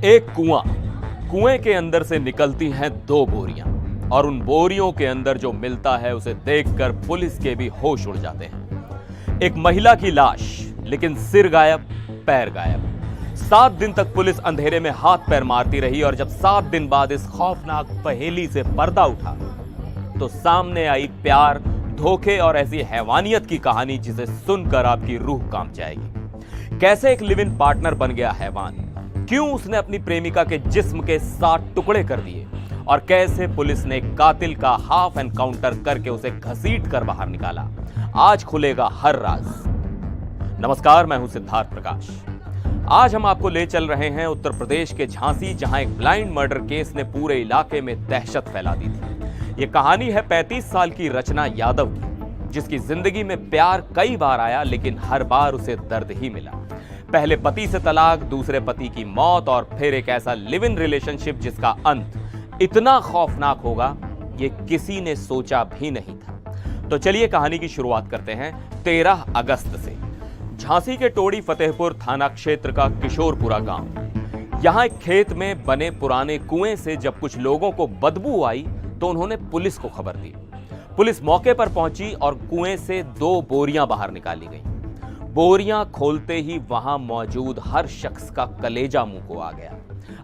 एक कुएं के अंदर से निकलती हैं दो बोरियां और उन बोरियों के अंदर जो मिलता है उसे देखकर पुलिस के भी होश उड़ जाते हैं। एक महिला की लाश, लेकिन सिर गायब, पैर गायब। 7 दिन तक पुलिस अंधेरे में हाथ पैर मारती रही और जब 7 दिन बाद इस खौफनाक पहेली से पर्दा उठा तो सामने आई प्यार, धोखे और ऐसी हैवानियत की कहानी जिसे सुनकर आपकी रूह कांप जाएगी। कैसे एक लिव इन पार्टनर बन गया हैवान, क्यों उसने अपनी प्रेमिका के जिस्म के 7 टुकड़े कर दिए और कैसे पुलिस ने कातिल का हाफ एनकाउंटर करके उसे घसीट कर बाहर निकाला। आज खुलेगा हर राज। नमस्कार, मैं हूं सिद्धार्थ प्रकाश। आज हम आपको ले चल रहे हैं उत्तर प्रदेश के झांसी, जहां एक ब्लाइंड मर्डर केस ने पूरे इलाके में दहशत फैला दी थी। यह कहानी है 35 साल की रचना यादव की, जिसकी जिंदगी में प्यार कई बार आया लेकिन हर बार उसे दर्द ही मिला। पहले पति से तलाक, दूसरे पति की मौत और फिर एक ऐसा लिव इन रिलेशनशिप जिसका अंत इतना खौफनाक होगा ये किसी ने सोचा भी नहीं था। तो चलिए कहानी की शुरुआत करते हैं 13 अगस्त से। झांसी के टोड़ी फतेहपुर थाना क्षेत्र का किशोरपुरा गांव। यहां एक खेत में बने पुराने कुएं से जब कुछ लोगों को बदबू आई तो उन्होंने पुलिस को खबर दी। पुलिस मौके पर पहुंची और कुएं से 2 बोरियां बाहर निकाली गईं। बोरियां खोलते ही वहां मौजूद हर शख्स का कलेजा मुंह को आ गया।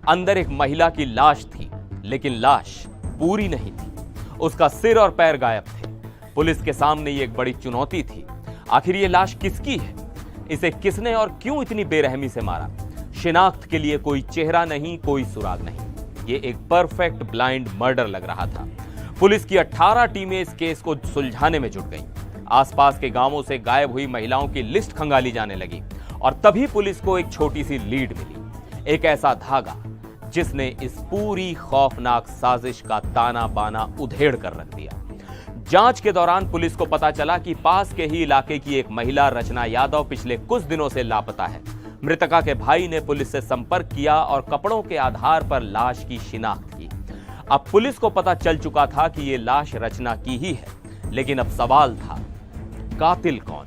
अंदर एक महिला की लाश थी, लेकिन लाश पूरी नहीं थी। उसका सिर और पैर गायब थे। पुलिस के सामने ये एक बड़ी चुनौती थी। आखिर ये लाश किसकी है? इसे किसने और क्यों इतनी बेरहमी से मारा? शिनाख्त के लिए कोई चेहरा नहीं, कोई सुराग नहीं। ये एक परफेक्ट ब्लाइंड मर्डर लग रहा था। पुलिस की 18 टीमें इस केस को सुलझाने में जुट गईं। आसपास के गांवों से गायब हुई महिलाओं की लिस्ट खंगाली जाने लगी और तभी पुलिस को एक छोटी सी लीड मिली, एक ऐसा धागा जिसने इस पूरी खौफनाक साजिश का ताना बाना उधेड़ कर रख दिया। जांच के दौरान पुलिस को पता चला कि पास के ही इलाके की एक महिला रचना यादव पिछले कुछ दिनों से लापता है। मृतका के भाई ने पुलिस से संपर्क किया और कपड़ों के आधार पर लाश की शिनाख्त की। अब पुलिस को पता चल चुका था कि यह लाश रचना की ही है, लेकिन अब सवाल था, कातिल कौन?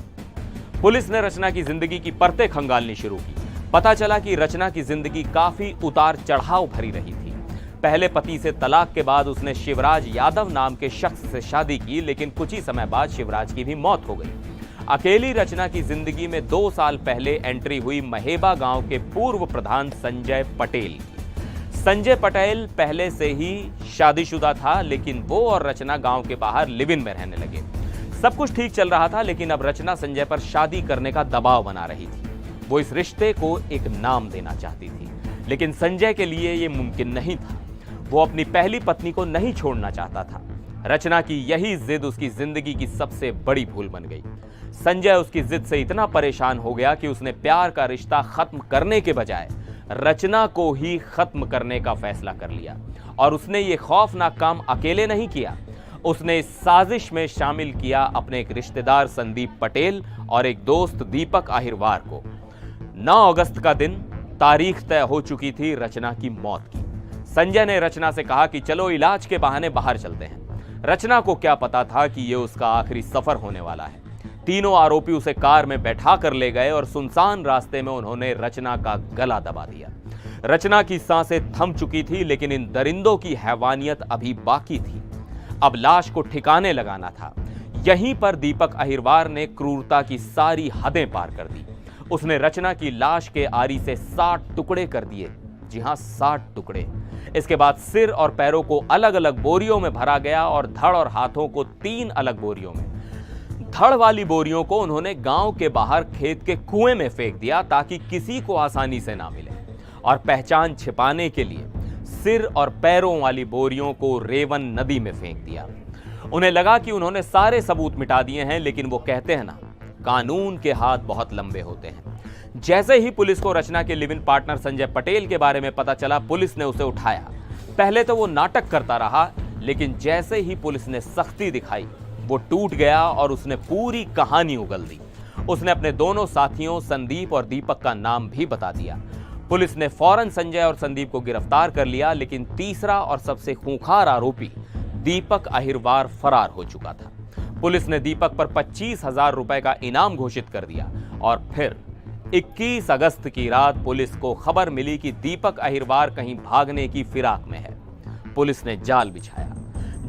पुलिस ने रचना की जिंदगी की परतें खंगालनी शुरू की। पता चला कि रचना की जिंदगी काफी उतार चढ़ाव भरी रही थी। पहले पति से तलाक के बाद उसने शिवराज यादव नाम के शख्स से शादी की, लेकिन कुछ ही समय बाद शिवराज की भी मौत हो गई। अकेली रचना की जिंदगी में 2 साल पहले एंट्री हुई महेबा गांव के पूर्व प्रधान संजय पटेल की। संजय पटेल पहले से ही शादीशुदा था, लेकिन वो और रचना गांव के बाहर लिव इन में रहने लगे। सब कुछ ठीक चल रहा था, लेकिन अब रचना संजय पर शादी करने का दबाव बना रही थी। वो इस रिश्ते को एक नाम देना चाहती थी, लेकिन संजय के लिए यह मुमकिन नहीं था। वो अपनी पहली पत्नी को नहीं छोड़ना चाहता था। रचना की यही जिद उसकी जिंदगी की सबसे बड़ी भूल बन गई। संजय उसकी जिद से इतना परेशान हो गया कि उसने प्यार का रिश्ता खत्म करने के बजाय रचना को ही खत्म करने का फैसला कर लिया। और उसने ये खौफनाक काम अकेले नहीं किया, उसने इस साजिश में शामिल किया अपने एक रिश्तेदार संदीप पटेल और एक दोस्त दीपक आहिरवार को। 9 अगस्त का दिन, तारीख तय हो चुकी थी रचना की मौत की। संजय ने रचना से कहा कि चलो इलाज के बहाने बाहर चलते हैं। रचना को क्या पता था कि यह उसका आखिरी सफर होने वाला है। तीनों आरोपी उसे कार में बैठा कर ले गए और सुनसान रास्ते में उन्होंने रचना का गला दबा दिया। रचना की सांसें थम चुकी थी, लेकिन इन दरिंदों की हैवानियत अभी बाकी थी। अब लाश को ठिकाने लगाना था। यहीं पर दीपक अहिरवार ने क्रूरता की सारी हदें पार कर दी। उसने रचना की लाश के आरी से 60 टुकड़े कर दिए। जी हां, 60 टुकड़े। इसके बाद सिर और पैरों को अलग अलग बोरियों में भरा गया और धड़ और हाथों को 3 अलग बोरियों में। धड़ वाली बोरियों को उन्होंने गांव के बाहर खेत के कुएं में फेंक दिया ताकि किसी को आसानी से ना मिले। और पहचान छिपाने के लिए सिर और पैरों वाली बोरियों को रेवन नदी में फेंक दिया। उन्हें लगा कि उन्होंने सारे सबूत मिटा दिए हैं, लेकिन वो कहते हैं ना, कानून के हाथ बहुत लंबे होते हैं। जैसे ही पुलिस को रचना के live in partner Sanjay Patel के बारे में पता चला, पुलिस ने उसे उठाया। पहले तो वो नाटक करता रहा, लेकिन जैसे ही पुलिस ने सख्ती दिखाई, वो टूट गया और उसने पूरी कहानी उगल दी। उसने अपने दोनों साथियों संदीप और दीपक का नाम भी बता दिया। पुलिस ने फौरन संजय और संदीप को गिरफ्तार कर लिया, लेकिन तीसरा और सबसे खूंखार आरोपी दीपक आहिरवार फरार हो चुका था। पुलिस ने दीपक पर 25,000 रुपए का इनाम घोषित कर दिया और फिर 21 अगस्त की रात पुलिस को खबर मिली कि दीपक अहिरवार कहीं भागने की फिराक में है। पुलिस ने जाल बिछाया।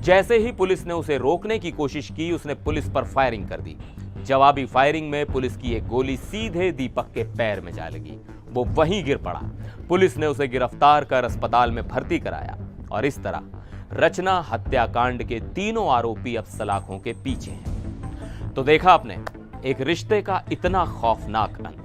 जैसे ही पुलिस ने उसे रोकने की कोशिश की, उसने पुलिस पर फायरिंग कर दी। जवाबी फायरिंग में पुलिस की एक गोली सीधे दीपक के पैर में जा लगी। वो वहीं गिर पड़ा। पुलिस ने उसे गिरफ्तार कर अस्पताल में भर्ती कराया और इस तरह रचना हत्याकांड के तीनों आरोपी अब सलाखों के पीछे हैं। तो देखा आपने, एक रिश्ते का इतना खौफनाक अंत।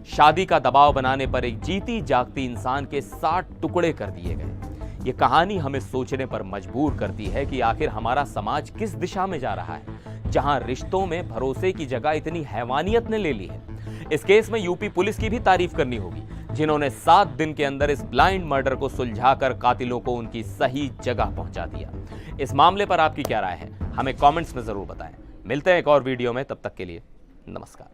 शादी का दबाव बनाने पर एक जीती जागती इंसान के 60 टुकड़े कर दिए गए। ये कहानी हमें सोचने पर मजबूर करती है कि आखिर हमारा समाज किस दिशा में जा रहा है, जहां रिश्तों में भरोसे की जगह इतनी हैवानियत ने ले ली है। इस केस में यूपी पुलिस की भी तारीफ करनी होगी, जिन्होंने 7 दिन के अंदर इस ब्लाइंड मर्डर को सुलझाकर कातिलों को उनकी सही जगह पहुंचा दिया। इस मामले पर आपकी क्या राय है, हमें कमेंट्स में जरूर बताएं। मिलते हैं एक और वीडियो में, तब तक के लिए नमस्कार।